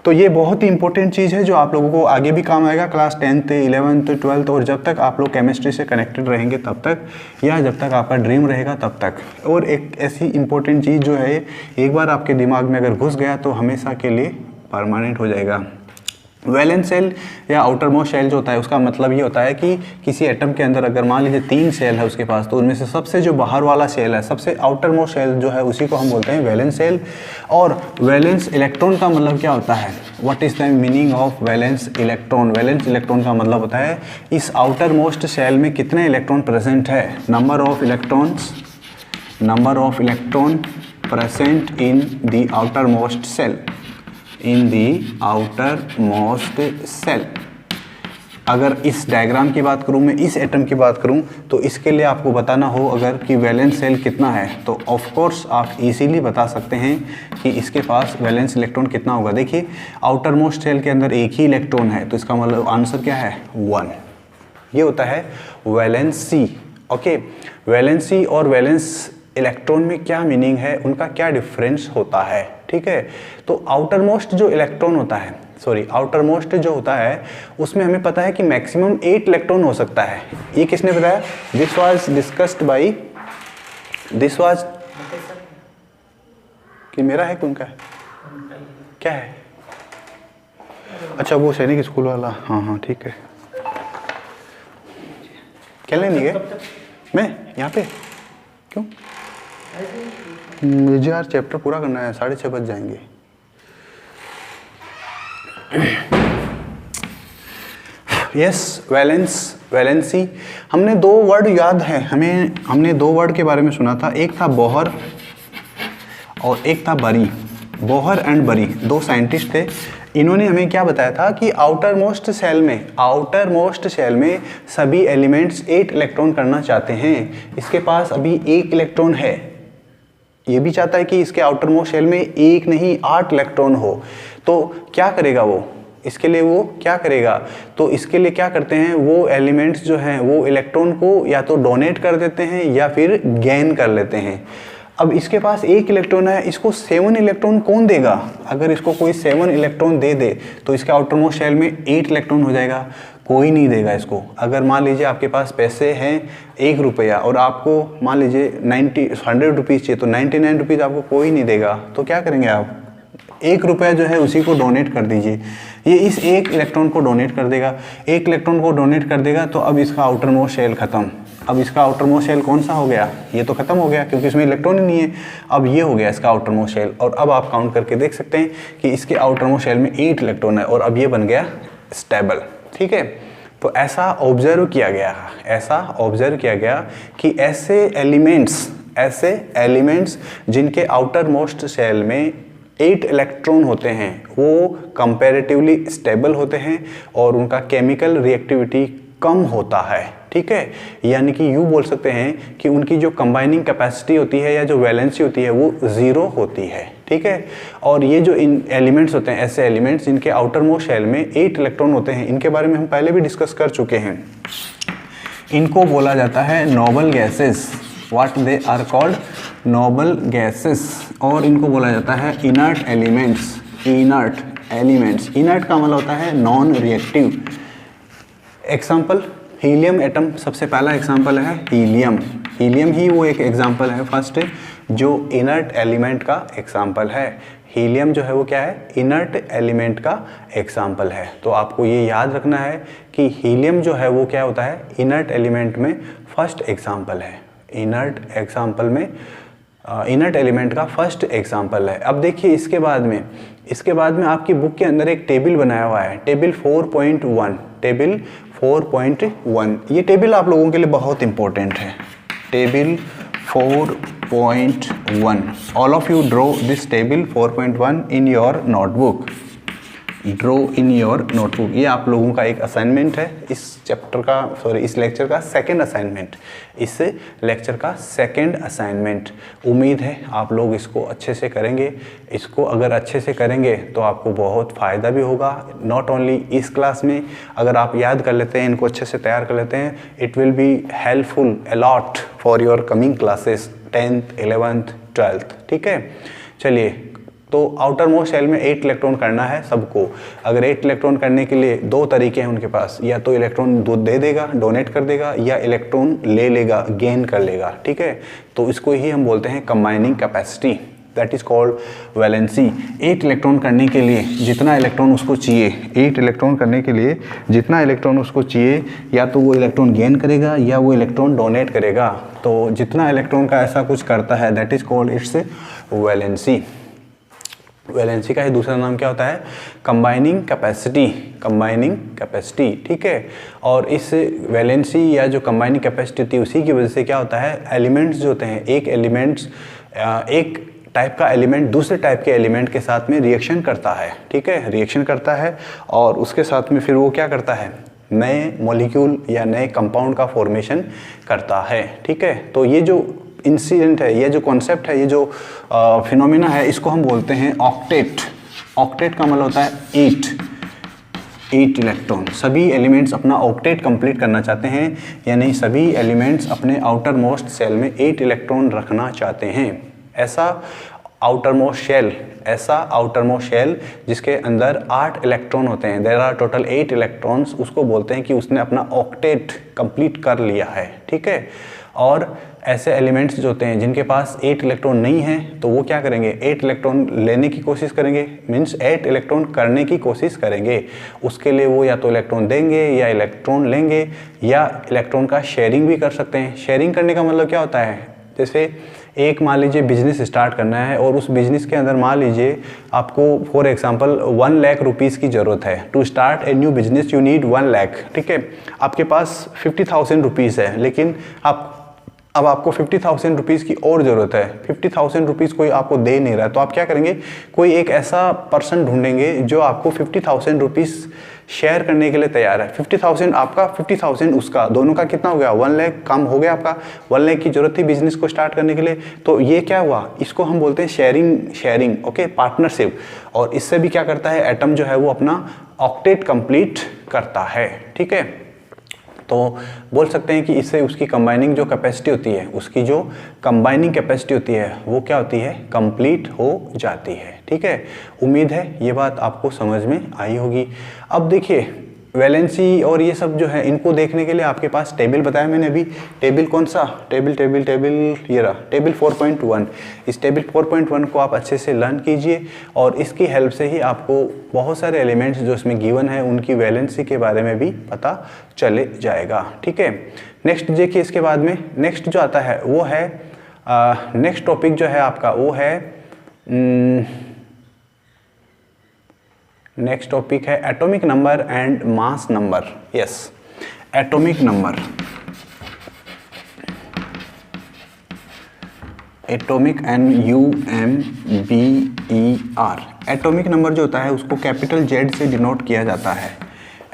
तो ये बहुत ही इंपॉर्टेंट चीज़ है जो आप लोगों को आगे भी काम आएगा, क्लास 10th, 11th, 12th, और जब तक आप लोग केमिस्ट्री से कनेक्टेड रहेंगे तब तक, या जब तक आपका ड्रीम रहेगा तब तक। और एक ऐसी इंपॉर्टेंट चीज़ जो है, एक बार आपके दिमाग में अगर घुस गया तो हमेशा के लिए परमानेंट हो जाएगा। वैलेंस सेल या आउटर मोस्ट सेल जो होता है, उसका मतलब ये होता है कि किसी एटम के अंदर अगर मान लीजिए 3 सेल है उसके पास, तो उनमें से सबसे जो बाहर वाला सेल है, सबसे आउटर मोस्ट सेल जो है, उसी को हम बोलते हैं वैलेंस सेल। और वैलेंस इलेक्ट्रॉन का मतलब क्या होता है, what is the meaning of valence electron. Valence electron का मतलब होता है इस आउटर मोस्ट सेल में कितने इलेक्ट्रॉन प्रेजेंट है, number of electron present in the outermost cell, in the outermost cell. अगर इस डायग्राम की बात करूं, मैं इस एटम की बात करूं, तो इसके लिए आपको बताना हो अगर कि वैलेंस सेल कितना है, तो ऑफ कोर्स आप इजीली बता सकते हैं कि इसके पास वैलेंस इलेक्ट्रॉन कितना होगा। देखिए आउटर मोस्ट सेल के अंदर एक ही इलेक्ट्रॉन है, तो इसका मतलब आंसर क्या है, 1। ये होता है वैलेंसी। ओके, वैलेंसी और वैलेंस इलेक्ट्रॉन में क्या मीनिंग है, उनका क्या डिफरेंस होता है। ठीक है, तो आउटर मोस्ट जो इलेक्ट्रॉन होता है, आउटर मोस्ट जो होता है, उसमें हमें पता है कि मैक्सिमम 8 इलेक्ट्रॉन हो सकता है। ये किसने बताया, this was discussed by, this was कि मेरा है कि उनका है, क्या है, अच्छा वो सैनिक स्कूल वाला, हाँ ठीक है। खेलने नहीं गए मैं यहाँ पे, क्यों, मुझे यार चैप्टर पूरा करना है, 6:30 बज जाएंगे। यस, वैलेंसी, हमने 2 वर्ड याद है हमें, हमने 2 वर्ड के बारे में सुना था, एक था बोहर और एक था बरी। बोहर एंड बरी 2 साइंटिस्ट थे। इन्होंने हमें क्या बताया था कि आउटर मोस्ट सेल में सभी एलिमेंट्स 8 इलेक्ट्रॉन करना चाहते हैं। इसके पास अभी 1 इलेक्ट्रॉन है, ये भी चाहता है कि इसके आउटर मोस्ट सेल में 1 नहीं 8 इलेक्ट्रॉन हो। तो क्या करेगा वो, इसके लिए वो क्या करेगा, तो इसके लिए क्या करते हैं, वो एलिमेंट्स जो हैं वो इलेक्ट्रॉन को या तो डोनेट कर देते हैं या फिर गेन कर लेते हैं। अब इसके पास 1 इलेक्ट्रॉन है, इसको 7 इलेक्ट्रॉन कौन देगा, अगर इसको कोई 7 इलेक्ट्रॉन दे दे तो इसके आउटर मोस्ट सेल में 8 इलेक्ट्रॉन हो जाएगा, कोई नहीं देगा इसको। अगर मान लीजिए आपके पास पैसे हैं 1 रुपया और आपको मान लीजिए 100 रुपीज़ चाहिए, तो 99 रुपीज़ आपको कोई नहीं देगा, तो क्या करेंगे आप, 1 रुपया जो है उसी को डोनेट कर दीजिए। ये इस 1 इलेक्ट्रॉन को डोनेट कर देगा, 1 इलेक्ट्रॉन को डोनेट कर देगा, तो अब इसका आउटर मोस्ट सेल खत्म। अब इसका आउटर मोस्ट सेल कौन सा हो गया, ये तो खत्म हो गया क्योंकि इसमें इलेक्ट्रॉन ही नहीं है। अब ये हो गया इसका आउटर मोस्ट सेल, और अब आप काउंट करके देख सकते हैं कि इसके आउटर मोस्ट सेल में 8 इलेक्ट्रॉन है, और अब ये बन गया स्टेबल। ठीक है, तो ऐसा ऑब्जर्व किया गया कि ऐसे एलिमेंट्स जिनके आउटर मोस्ट शेल में 8 इलेक्ट्रॉन होते हैं वो कंपैरेटिवली स्टेबल होते हैं और उनका केमिकल रिएक्टिविटी कम होता है, ठीक है। यानी कि यूँ बोल सकते हैं कि उनकी जो कंबाइनिंग कैपेसिटी होती है या जो वैलेंसी होती है वो 0 होती है, ठीक है। और ये जो इन एलिमेंट्स होते हैं, ऐसे एलिमेंट्स जिनके आउटर मोस्ट शेल में 8 इलेक्ट्रॉन होते हैं, इनके बारे में हम पहले भी डिस्कस कर चुके हैं। इनको बोला जाता है noble gases. What they are called? Noble gases. और इनको बोला जाता है इनर्ट एलिमेंट्स। इनर्ट का मतलब होता है non reactive. Example, helium atom सबसे पहला एग्जाम्पल है हीलियम ही वो एक एग्जाम्पल है फर्स्ट जो इनर्ट एलिमेंट का एग्जाम्पल है। हीलियम जो है वो क्या है? इनर्ट एलिमेंट का एग्जाम्पल है। तो आपको ये याद रखना है कि हीलियम जो है वो क्या होता है? इनर्ट एलिमेंट में फर्स्ट एग्जाम्पल है। इनर्ट एलिमेंट का फर्स्ट एग्जाम्पल है। अब देखिए इसके बाद में आपकी बुक के अंदर एक टेबल बनाया हुआ है, टेबल 4.1। ये टेबल आप लोगों के लिए बहुत इंपॉर्टेंट है। Table 4.1, all of you draw this table 4.1 in your notebook. ये आप लोगों का एक असाइनमेंट है, इस लेक्चर का सेकंड असाइनमेंट। उम्मीद है आप लोग इसको अच्छे से करेंगे। इसको अगर अच्छे से करेंगे तो आपको बहुत फ़ायदा भी होगा। नॉट ओनली इस क्लास में, अगर आप याद कर लेते हैं, इनको अच्छे से तैयार कर लेते हैं, it will be helpful a lot for your coming classes 10th 11th 12th, ठीक है। चलिए, तो आउटर मोस्ट शेल में 8 इलेक्ट्रॉन करना है सबको। अगर 8 इलेक्ट्रॉन करने के लिए 2 तरीके हैं उनके पास, या तो इलेक्ट्रॉन दे देगा, डोनेट कर देगा, या इलेक्ट्रॉन ले लेगा, गेन कर लेगा, ठीक है। तो इसको ही हम बोलते हैं combining capacity, that is called valency. 8 electron करने के लिए जितना इलेक्ट्रॉन उसको चाहिए, 8 इलेक्ट्रॉन करने के लिए जितना इलेक्ट्रॉन उसको चाहिए, या तो वो इलेक्ट्रॉन गेन करेगा या वो इलेक्ट्रॉन डोनेट करेगा। तो जितना इलेक्ट्रॉन का ऐसा कुछ करता है, that is called its valency. Valency का ही दूसरा नाम क्या होता है? कंबाइनिंग कैपेसिटी, ठीक है। और इस वैलेंसी या जो कंबाइनिंग कैपेसिटी होती है, उसी की वजह से क्या होता है, एलिमेंट्स जो होते हैं, एक टाइप का एलिमेंट दूसरे टाइप के एलिमेंट के साथ में रिएक्शन करता है, ठीक है, रिएक्शन करता है, और उसके साथ में फिर वो क्या करता है, नए मॉलिक्यूल या नए कंपाउंड का फॉर्मेशन करता है, ठीक है। तो ये जो इंसिडेंट है, ये जो कॉन्सेप्ट है, ये जो फिनोमिना है, इसको हम बोलते हैं ऑक्टेट। ऑक्टेट का मतलब होता है 8 इलेक्ट्रॉन। सभी एलिमेंट्स अपना ऑक्टेट कंप्लीट करना चाहते हैं, यानी सभी एलिमेंट्स अपने आउटर मोस्ट सेल में 8 इलेक्ट्रॉन रखना चाहते हैं। ऐसा आउटर मोस्ट शेल जिसके अंदर 8 इलेक्ट्रॉन होते हैं, देयर आर टोटल 8 इलेक्ट्रॉन्स, उसको बोलते हैं कि उसने अपना ऑक्टेट कंप्लीट कर लिया है, ठीक है। और ऐसे एलिमेंट्स जो होते हैं जिनके पास 8 इलेक्ट्रॉन नहीं है, तो वो क्या करेंगे, 8 इलेक्ट्रॉन लेने की कोशिश करेंगे, मीन्स 8 इलेक्ट्रॉन करने की कोशिश करेंगे। उसके लिए वो या तो इलेक्ट्रॉन देंगे या इलेक्ट्रॉन लेंगे, या इलेक्ट्रॉन का शेयरिंग भी कर सकते हैं। शेयरिंग करने का मतलब क्या होता है, जैसे एक मान लीजिए बिजनेस स्टार्ट करना है, और उस बिजनेस के अंदर मान लीजिए आपको फॉर एग्जांपल 1 लाख रुपीज़ की ज़रूरत है। To start a new business you need 1 lakh, ठीक है। आपके पास 50,000 रुपीज़ है, लेकिन अब आपको 50,000 रुपीज़ की और ज़रूरत है। 50,000 रुपीज़ कोई आपको दे नहीं रहा है, तो आप क्या करेंगे, कोई एक ऐसा पर्सन ढूंढेंगे जो आपको 50,000 रुपीज़ शेयर करने के लिए तैयार है। 50,000 आपका, 50,000 उसका, दोनों का कितना हो गया, 1 लाख काम हो गया आपका। 1 लाख की जरूरत थी बिजनेस को स्टार्ट करने के लिए, तो ये क्या हुआ, इसको हम बोलते हैं शेयरिंग, ओके, पार्टनरशिप। और इससे भी क्या करता है, एटम जो है वो अपना ऑक्टेट कंप्लीट करता है, ठीक है। तो बोल सकते हैं कि इससे उसकी कंबाइनिंग जो कैपेसिटी होती है, वो क्या होती है, कंप्लीट हो जाती है, ठीक है। उम्मीद है ये बात आपको समझ में आई होगी। अब देखिए वैलेंसी और ये सब जो है, इनको देखने के लिए आपके पास टेबल बताया मैंने अभी। टेबल कौन सा, टेबल ये रहा, टेबल 4.1। इस टेबल 4.1 को आप अच्छे से लर्न कीजिए, और इसकी हेल्प से ही आपको बहुत सारे एलिमेंट्स जो इसमें गिवन है उनकी वैलेंसी के बारे में भी पता चले जाएगा, ठीक है। नेक्स्ट देखिए, इसके बाद में नेक्स्ट जो आता है वो है, नेक्स्ट टॉपिक जो है आपका वो है, नेक्स्ट टॉपिक है atomic number and mass number. Yes, atomic number, atomic NUMBER, atomic number जो होता है उसको कैपिटल Z से डिनोट किया जाता है।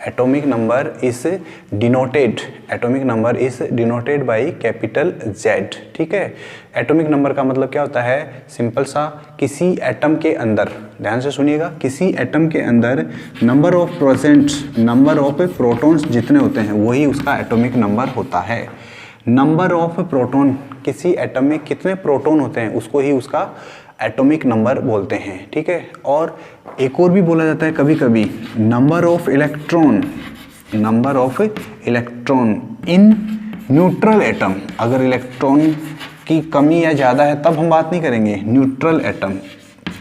Atomic number is denoted, atomic number is denoted by capital Z, ठीक है। एटॉमिक नंबर का मतलब क्या होता है, सिंपल सा, किसी एटम के अंदर, ध्यान से सुनिएगा, किसी एटम के अंदर नंबर ऑफ प्रोटॉन्स जितने होते हैं वही उसका एटॉमिक नंबर होता है। नंबर ऑफ प्रोटॉन, किसी एटम में कितने प्रोटॉन होते हैं उसको ही उसका एटॉमिक नंबर बोलते हैं, ठीक है। और एक और भी बोला जाता है कभी कभी number of electron, number of electron in neutral atom. अगर इलेक्ट्रॉन की कमी या ज़्यादा है तब हम बात नहीं करेंगे, न्यूट्रल एटम।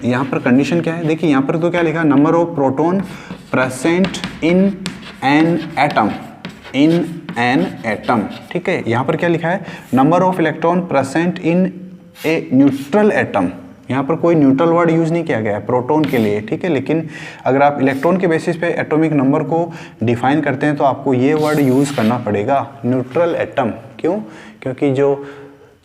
यहाँ पर कंडीशन क्या है, देखिए यहाँ पर तो क्या लिखा, number of proton present in an atom, in an atom, ठीक है। यहाँ पर क्या लिखा है, number of electron present in a neutral atom. यहाँ पर कोई न्यूट्रल वर्ड यूज़ नहीं किया गया है प्रोटॉन के लिए, ठीक है। लेकिन अगर आप इलेक्ट्रॉन के बेसिस पे एटॉमिक नंबर को डिफाइन करते हैं तो आपको ये वर्ड यूज़ करना पड़ेगा, न्यूट्रल एटम। क्यों? क्योंकि जो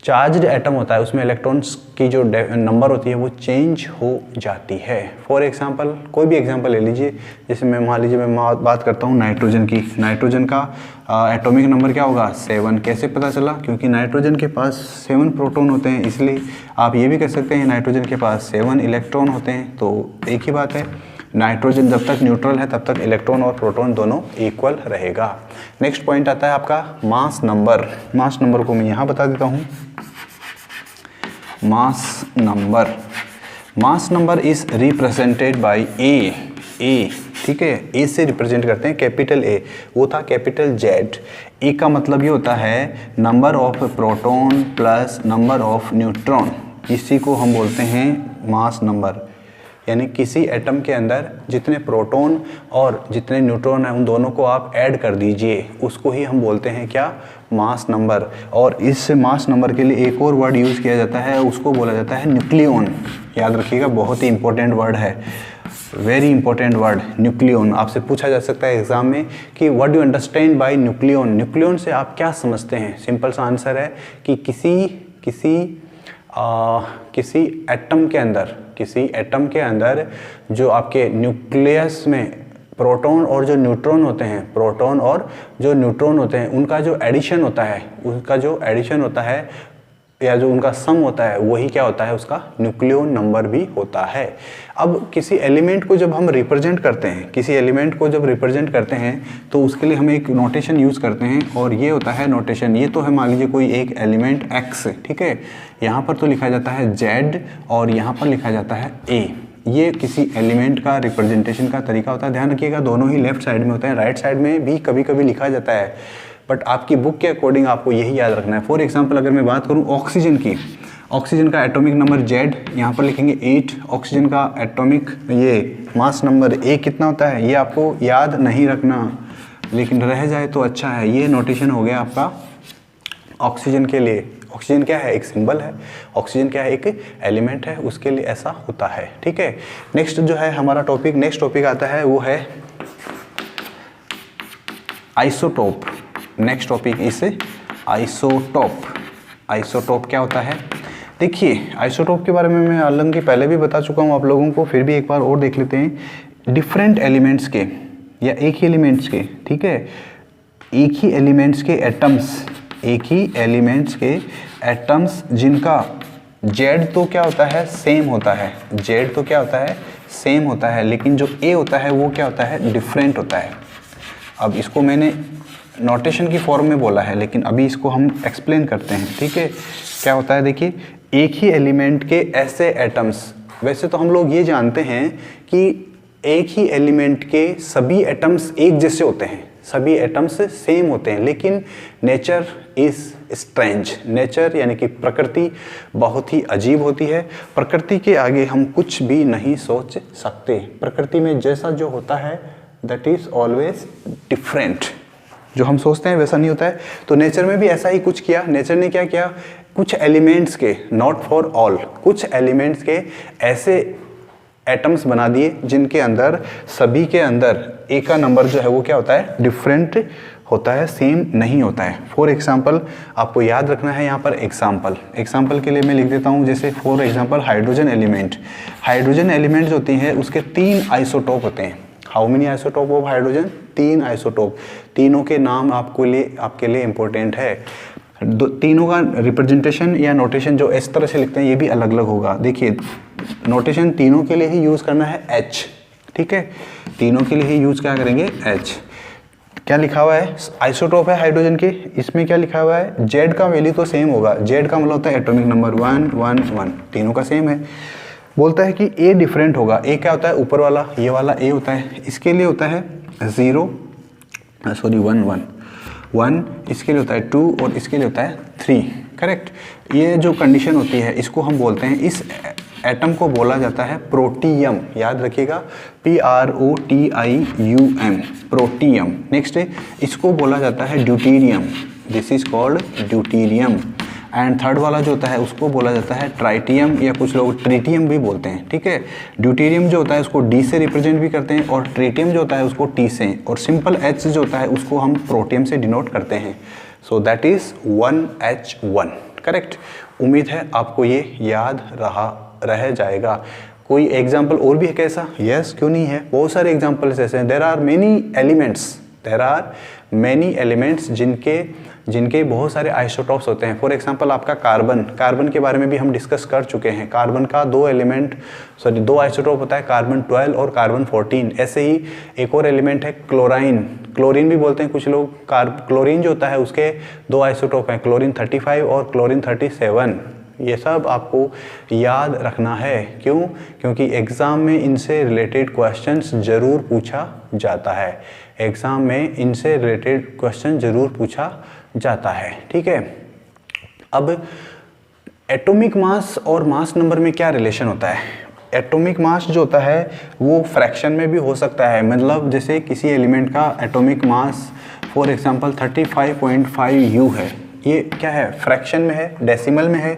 चार्ज्ड एटम होता है उसमें इलेक्ट्रॉन्स की जो नंबर होती है वो चेंज हो जाती है। फॉर एग्जांपल, कोई भी एग्जांपल ले लीजिए, जैसे मैं मान लीजिए मैं बात करता हूँ नाइट्रोजन की। नाइट्रोजन का एटॉमिक नंबर क्या होगा, 7। कैसे पता चला? क्योंकि नाइट्रोजन के पास 7 प्रोटॉन होते हैं, इसलिए आप ये भी कह सकते हैं नाइट्रोजन के पास 7 इलेक्ट्रॉन होते हैं। तो एक ही बात है, नाइट्रोजन जब तक न्यूट्रल है तब तक इलेक्ट्रॉन और प्रोटॉन दोनों इक्वल रहेगा। नेक्स्ट पॉइंट आता है आपका मास नंबर। मास नंबर को मैं यहाँ बता देता हूँ, mass number, mass number is represented by a, ठीक है। ए से रिप्रेजेंट करते हैं, कैपिटल ए, वो था कैपिटल जेड। ए का मतलब ये होता है number of proton plus number of neutron, इसी को हम बोलते हैं मास नंबर। यानी किसी एटम के अंदर जितने प्रोटॉन और जितने न्यूट्रॉन हैं उन दोनों को आप ऐड कर दीजिए, उसको ही हम बोलते हैं क्या, मास नंबर। और इस मास नंबर के लिए एक और वर्ड यूज़ किया जाता है, उसको बोला जाता है न्यूक्लियन। याद रखिएगा, बहुत ही इंपॉर्टेंट वर्ड है, वेरी इंपॉर्टेंट वर्ड, न्यूक्लियन। आपसे पूछा जा सकता है एग्जाम में कि what do understand by nucleon, nucleon से आप क्या समझते हैं। सिंपल सा आंसर है कि किसी एटम के अंदर जो आपके न्यूक्लियस में प्रोटॉन और जो न्यूट्रॉन होते हैं, प्रोटॉन और जो न्यूट्रॉन होते हैं उनका जो एडिशन होता है, या जो उनका सम होता है वही क्या होता है, उसका न्यूक्लियन नंबर भी होता है। अब किसी एलिमेंट को जब हम रिप्रेजेंट करते हैं, तो उसके लिए हम एक नोटेशन यूज़ करते हैं, और ये होता है नोटेशन, ये तो है मान लीजिए कोई एक एलिमेंट x, ठीक है। यहाँ पर तो लिखा जाता है z और यहाँ पर लिखा जाता है a। ये किसी एलिमेंट का रिप्रेजेंटेशन का तरीका होता है। ध्यान रखिएगा, दोनों ही लेफ्ट साइड में होते हैं, राइट साइड में भी कभी कभी लिखा जाता है, बट आपकी बुक के अकॉर्डिंग आपको यही याद रखना है। फॉर एग्जांपल अगर मैं बात करूं ऑक्सीजन की, ऑक्सीजन का एटॉमिक नंबर Z, यहाँ पर लिखेंगे 8। ऑक्सीजन का एटॉमिक ये मास नंबर A कितना होता है, ये आपको याद नहीं रखना, लेकिन रह जाए तो अच्छा है। ये नोटेशन हो गया आपका ऑक्सीजन के लिए। ऑक्सीजन क्या है, एक सिंबल है। ऑक्सीजन क्या है, एक एलिमेंट है, उसके लिए ऐसा होता है, ठीक है। नेक्स्ट जो है हमारा टॉपिक, नेक्स्ट टॉपिक आता है वो है आइसोटोप। नेक्स्ट टॉपिक इस आइसोटोप। आइसोटोप क्या होता है, देखिए आइसोटोप के बारे में मैं हालांकि पहले भी बता चुका हूँ आप लोगों को, फिर भी एक बार और देख लेते हैं। डिफरेंट एलिमेंट्स के या एक ही एलिमेंट्स के, ठीक है, एक ही एलिमेंट्स के एटम्स जिनका Z तो क्या होता है, सेम होता है, Z तो क्या होता है, सेम होता है, लेकिन जो A होता है वो क्या होता है, डिफरेंट होता है। अब इसको मैंने नोटेशन की फॉर्म में बोला है, लेकिन अभी इसको हम एक्सप्लेन करते हैं, ठीक है। क्या होता है, देखिए एक ही एलिमेंट के ऐसे एटम्स, वैसे तो हम लोग ये जानते हैं कि एक ही एलिमेंट के सभी एटम्स एक जैसे होते हैं, सभी एटम्स सेम होते हैं, लेकिन नेचर इज स्ट्रेंज। नेचर यानी कि प्रकृति बहुत ही अजीब होती है। प्रकृति के आगे हम कुछ भी नहीं सोच सकते। प्रकृति में जैसा जो होता है दैट इज ऑलवेज डिफरेंट। जो हम सोचते हैं वैसा नहीं होता है। तो नेचर में भी ऐसा ही कुछ किया। नेचर ने क्या किया, कुछ एलिमेंट्स के, नॉट फॉर ऑल, कुछ एलिमेंट्स के ऐसे एटम्स बना दिए जिनके अंदर सभी के अंदर ए का नंबर जो है वो क्या होता है, डिफरेंट होता है, सेम नहीं होता है। फॉर एग्जाम्पल आपको याद रखना है यहाँ पर एग्जाम्पल के लिए मैं लिख देता हूँ, जैसे फॉर एग्जाम्पल हाइड्रोजन एलिमेंट जो होती हैं उसके 3 आइसोटोप होते हैं। How many isotope of hydrogen? 3 isotope. तीनों के नाम आपके लिए इम्पोर्टेंट है। तीनों का रिप्रेजेंटेशन या नोटेशन जो इस तरह से लिखते हैं ये भी अलग अलग होगा। देखिए नोटेशन तीनों के लिए ही यूज़ करना है H, ठीक है, तीनों के लिए ही यूज़ क्या करेंगे H। क्या लिखा हुआ है? आइसोटोप है हाइड्रोजन के, इसमें क्या लिखा हुआ है? Z का वैल्यू तो सेम होगा, Z का मतलब होता है एटॉमिक नंबर 1 1 1, तीनों का सेम है। बोलता है कि A डिफरेंट होगा। A क्या होता है? ऊपर वाला, ये वाला A होता है, इसके लिए होता है 1 इसके लिए होता है 2 और इसके लिए होता है 3, करेक्ट। ये जो कंडीशन होती है इसको हम बोलते हैं, इस एटम को बोला जाता है प्रोटियम। याद रखिएगा PROTIUM, प्रोटियम। नेक्स्ट इसको बोला जाता है deuterium, this is called deuterium. And third वाला जो होता है उसको बोला जाता है ट्राइटियम या कुछ लोग ट्रीटियम भी बोलते हैं, ठीक है। ड्यूटेरियम जो होता है उसको D से रिप्रेजेंट भी करते हैं और ट्रीटियम जो होता है उसको T से, और सिंपल H जो होता है उसको हम प्रोटियम से डिनोट करते हैं। So that is 1H1, correct. उम्मीद है आपको ये याद रह जाएगा। कोई एग्जाम्पल और भी है कैसा? यस, क्यों नहीं है, बहुत सारे एग्जाम्पल्स ऐसे हैं। देर आर मैनी एलिमेंट्स जिनके बहुत सारे आइसोटॉप्स होते हैं। फॉर एग्जांपल आपका कार्बन के बारे में भी हम डिस्कस कर चुके हैं। कार्बन का 2 आइसोटॉप होता है, कार्बन 12 और कार्बन 14। ऐसे ही एक और एलिमेंट है क्लोरीन भी बोलते हैं कुछ लोग। क्लोरीन जो होता है उसके 2 आइसोटॉप हैं, क्लोरीन 35 और क्लोरीन 37। ये सब आपको याद रखना है। क्यों? क्योंकि एग्ज़ाम में इनसे रिलेटेड क्वेश्चंस ज़रूर पूछा जाता है, ठीक है। अब एटॉमिक मास और मास नंबर में क्या रिलेशन होता है? एटॉमिक मास जो होता है वो फ्रैक्शन में भी हो सकता है। मतलब जैसे किसी एलिमेंट का atomic mass for example 35.5 U है, ये क्या है? फ्रैक्शन में है, डेसिमल में है।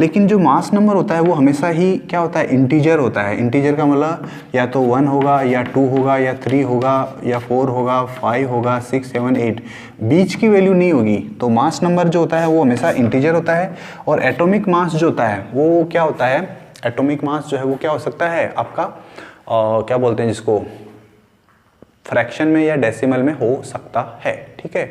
लेकिन जो मास नंबर होता है वो हमेशा ही क्या होता है? इंटीजर होता है। इंटीजर का मतलब या तो 1 होगा या 2 होगा या 3 होगा या 4 होगा, 5 होगा, 6 7 8, बीच की वैल्यू नहीं होगी। तो मास नंबर जो होता है वो हमेशा इंटीजर होता है। और एटॉमिक मास जो होता है वो क्या होता है? एटॉमिक मास जो है वो क्या हो सकता है आपका, क्या बोलते हैं जिसको, फ्रैक्शन में या डेसिमल में हो सकता है, ठीक है।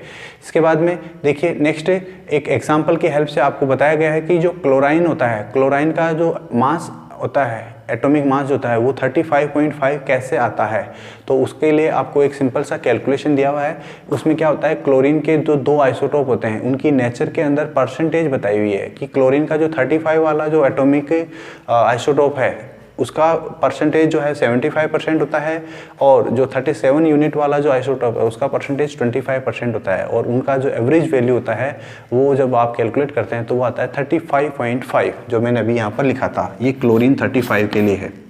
इसके बाद में देखिए नेक्स्ट एक एग्जांपल की हेल्प से आपको बताया गया है कि जो क्लोराइन होता है, क्लोराइन का जो मास होता है, एटॉमिक मास जो होता है वो 35.5 कैसे आता है? तो उसके लिए आपको एक सिंपल सा कैलकुलेशन दिया हुआ है। उसमें क्या होता है, क्लोरीन के जो 2 आइसोटोप होते हैं उनकी नेचर के अंदर परसेंटेज बताई हुई है कि क्लोरीन का जो 35 वाला जो एटॉमिक आइसोटोप है उसका परसेंटेज जो है 75% होता है, और जो 37 यूनिट वाला जो आइसोटोप है उसका परसेंटेज 25% होता है। और उनका जो एवरेज वैल्यू होता है वो जब आप कैलकुलेट करते हैं तो वो आता है 35.5, जो मैंने अभी यहाँ पर लिखा था। ये क्लोरीन 35 के लिए है,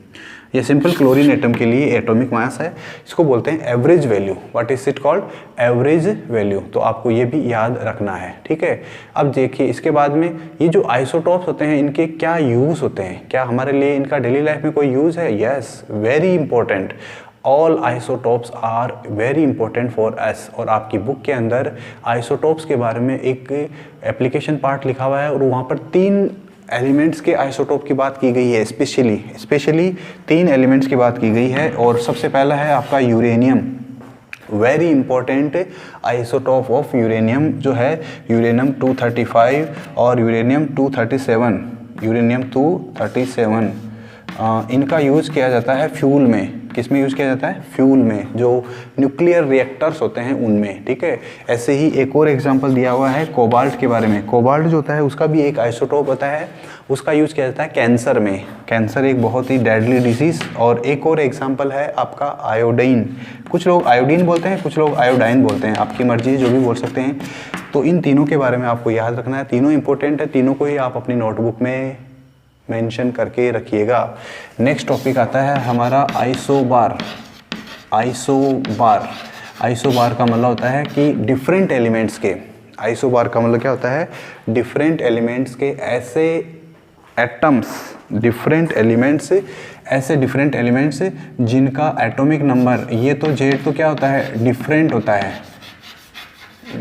ये सिंपल क्लोरीन एटम के लिए एटॉमिक मास है। इसको बोलते हैं average value. What is it called? Average value. तो आपको ये भी याद रखना है, ठीक है। अब देखिए इसके बाद में ये जो आइसोटॉप्स होते हैं इनके क्या यूज़ होते हैं? क्या हमारे लिए इनका डेली लाइफ में कोई यूज़ है? Yes, very important. All isotopes are very important for us. और आपकी बुक के अंदर आइसोटॉप्स के बारे में एक एप्लीकेशन पार्ट लिखा हुआ है और वहाँ पर 3 एलिमेंट्स के आइसोटोप की बात की गई है। स्पेशली 3 एलिमेंट्स की बात की गई है। और सबसे पहला है आपका uranium, very important isotope of uranium जो है यूरेनियम 235 और यूरेनियम 237। इनका यूज़ किया जाता है फ्यूल में। किस में यूज़ किया जाता है? फ्यूल में, जो न्यूक्लियर रिएक्टर्स होते हैं उनमें, ठीक है। ऐसे ही एक और एग्जांपल दिया हुआ है कोबाल्ट के बारे में। कोबाल्ट जो होता है उसका भी एक आइसोटोप होता है, उसका यूज़ किया जाता है कैंसर में। कैंसर एक बहुत ही डेडली डिजीज़। और एक और एग्जांपल है आपका आयोडीन। कुछ लोग आयोडीन बोलते हैं, कुछ लोग आयोडाइन बोलते हैं, आपकी मर्जी, जो भी बोल सकते हैं। तो इन तीनों के बारे में आपको याद रखना है। तीनों इंपॉर्टेंट है, तीनों को ही आप अपनी नोटबुक में मेंशन करके रखिएगा। नेक्स्ट टॉपिक आता है हमारा आइसोबार का मतलब होता है कि डिफरेंट एलिमेंट्स के, आइसोबार का मतलब क्या होता है? डिफरेंट एलिमेंट्स के ऐसे एटम्स, डिफरेंट एलिमेंट्स जिनका एटॉमिक नंबर, ये तो जेड तो क्या होता है? डिफरेंट होता है,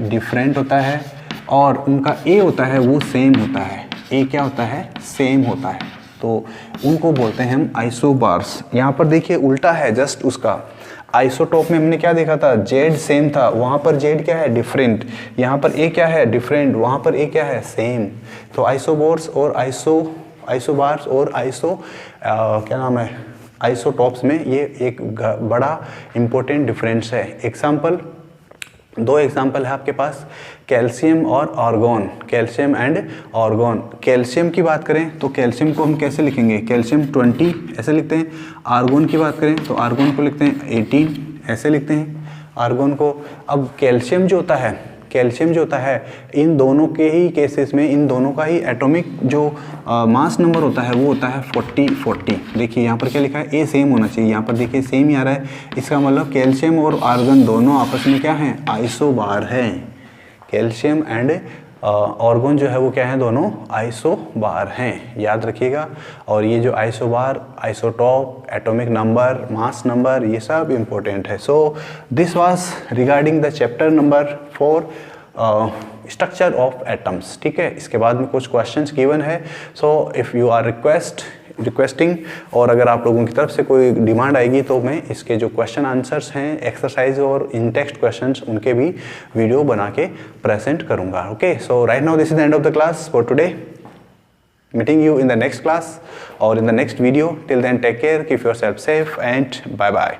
डिफरेंट होता है और उनका ए होता है वो सेम होता है। ए क्या होता है? सेम होता है। तो उनको बोलते हैं हम आइसोबार्स। यहाँ पर देखिए उल्टा है जस्ट उसका। आइसोटोप में हमने क्या देखा था? जेड सेम था, वहाँ पर जेड क्या है? डिफरेंट। यहाँ पर ए क्या है? डिफरेंट। वहाँ पर ए क्या है? सेम। तो आइसोबोर्स और आइसोबार्स और क्या नाम है, आइसोटॉप्स में ये एक बड़ा इंपॉर्टेंट डिफरेंस है। एग्जाम्पल, दो एग्जाम्पल है आपके पास, कैल्शियम और argon, calcium and argon. Calcium की बात करें तो कैल्शियम को हम कैसे लिखेंगे? कैल्शियम 20 ऐसे लिखते हैं। आर्गोन की बात करें तो आर्गोन को लिखते हैं 18 ऐसे लिखते हैं आर्गोन को। अब कैल्शियम जो होता है इन दोनों के ही केसेस में इन दोनों का ही एटॉमिक जो मास नंबर होता है वो होता है 40। देखिए यहाँ पर क्या लिखा है? ए सेम होना चाहिए, यहाँ पर देखिए सेम ही आ रहा है। इसका मतलब कैल्शियम और आर्गन दोनों आपस में क्या हैं? आइसोबार हैं। कैल्शियम एंड आर्गन जो है वो क्या है? दोनों आइसोबार हैं, याद रखिएगा। और ये जो isobar, isotope, atomic number, mass number, ये सब इंपॉर्टेंट है। So this was regarding the chapter number 4 structure of atoms. ठीक है, इसके बाद में कुछ क्वेश्चंस गिवन है। So if you are requesting और अगर आप लोगों की तरफ से कोई डिमांड आएगी तो मैं इसके जो क्वेश्चन आंसर्स हैं, एक्सरसाइज और इन टेक्स्ट क्वेश्चंस, उनके भी वीडियो बना के प्रेजेंट करूंगा। Okay, so right now this is the end of the class for today. Meeting you in the next class और in the next video. Till then take care, keep yourself safe and bye bye.